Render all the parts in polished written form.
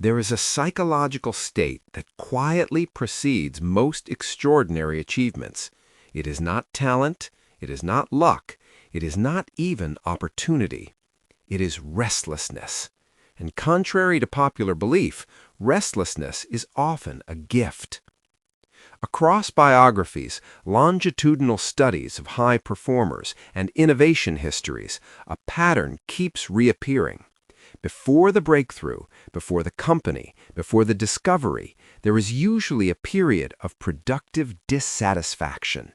There is a psychological state that quietly precedes most extraordinary achievements. It is not talent, it is not luck, it is not even opportunity. It is restlessness. And contrary to popular belief, restlessness is often a gift. Across biographies, longitudinal studies of high performers, and innovation histories, a pattern keeps reappearing. Before the breakthrough, before the company, before the discovery, there is usually a period of productive dissatisfaction,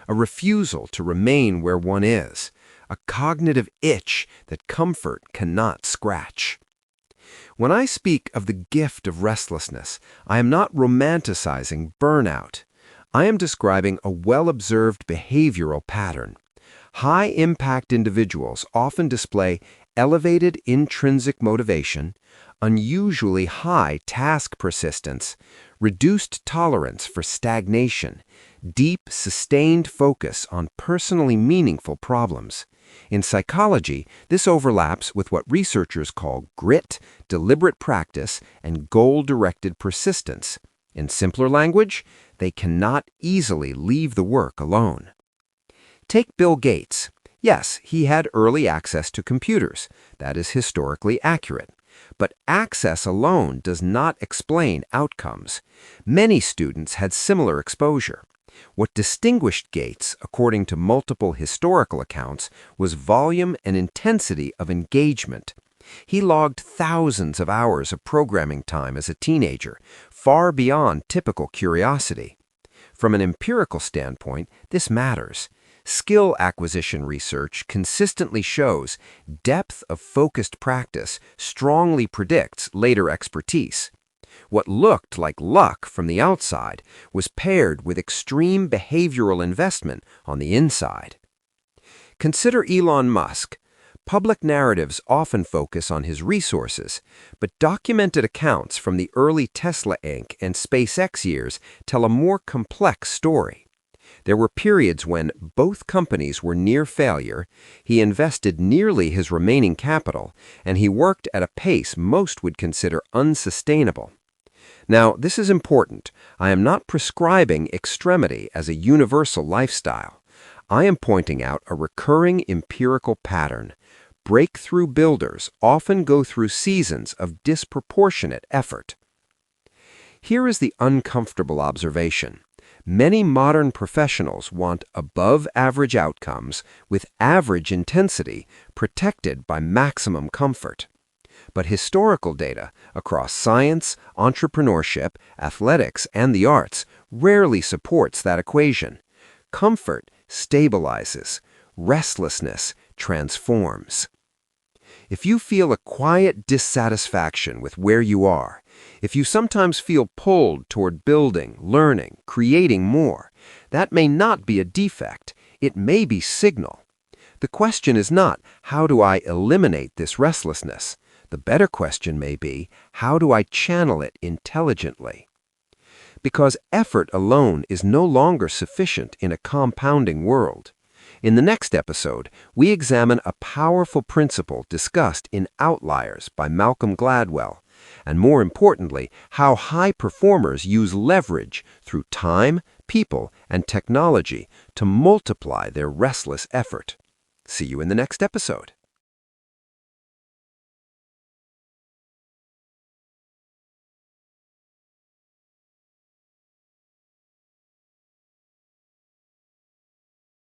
a refusal to remain where one is, a cognitive itch that comfort cannot scratch. When I speak of the gift of restlessness, I am not romanticizing burnout. I am describing a well-observed behavioral pattern. High-impact individuals often display elevated intrinsic motivation, unusually high task persistence, reduced tolerance for stagnation, deep, sustained focus on personally meaningful problems. In psychology, this overlaps with what researchers call grit, deliberate practice, and goal-directed persistence. In simpler language, they cannot easily leave the work alone. Take Bill Gates. Yes, he had early access to computers. That is historically accurate. But access alone does not explain outcomes. Many students had similar exposure. What distinguished Gates, according to multiple historical accounts, was volume and intensity of engagement. He logged thousands of hours of programming time as a teenager, far beyond typical curiosity. From an empirical standpoint, this matters. Skill acquisition research consistently shows depth of focused practice strongly predicts later expertise. What looked like luck from the outside was paired with extreme behavioral investment on the inside. Consider Elon Musk. Public narratives often focus on his resources, but documented accounts from the early Tesla Inc. and SpaceX years tell a more complex story. There were periods when both companies were near failure, he invested nearly his remaining capital, and he worked at a pace most would consider unsustainable. Now, this is important. I am not prescribing extremity as a universal lifestyle. I am pointing out a recurring empirical pattern. Breakthrough builders often go through seasons of disproportionate effort. Here is the uncomfortable observation. Many modern professionals want above-average outcomes with average intensity protected by maximum comfort. But historical data across science, entrepreneurship, athletics, and the arts rarely supports that equation. Comfort stabilizes. Restlessness transforms. If you feel a quiet dissatisfaction with where you are, if you sometimes feel pulled toward building, learning, creating more, that may not be a defect. It may be signal. The question is not, how do I eliminate this restlessness? The better question may be, how do I channel it intelligently? Because effort alone is no longer sufficient in a compounding world. In the next episode, we examine a powerful principle discussed in Outliers by Malcolm Gladwell, and more importantly, how high performers use leverage through time, people, and technology to multiply their restless effort. See you in the next episode.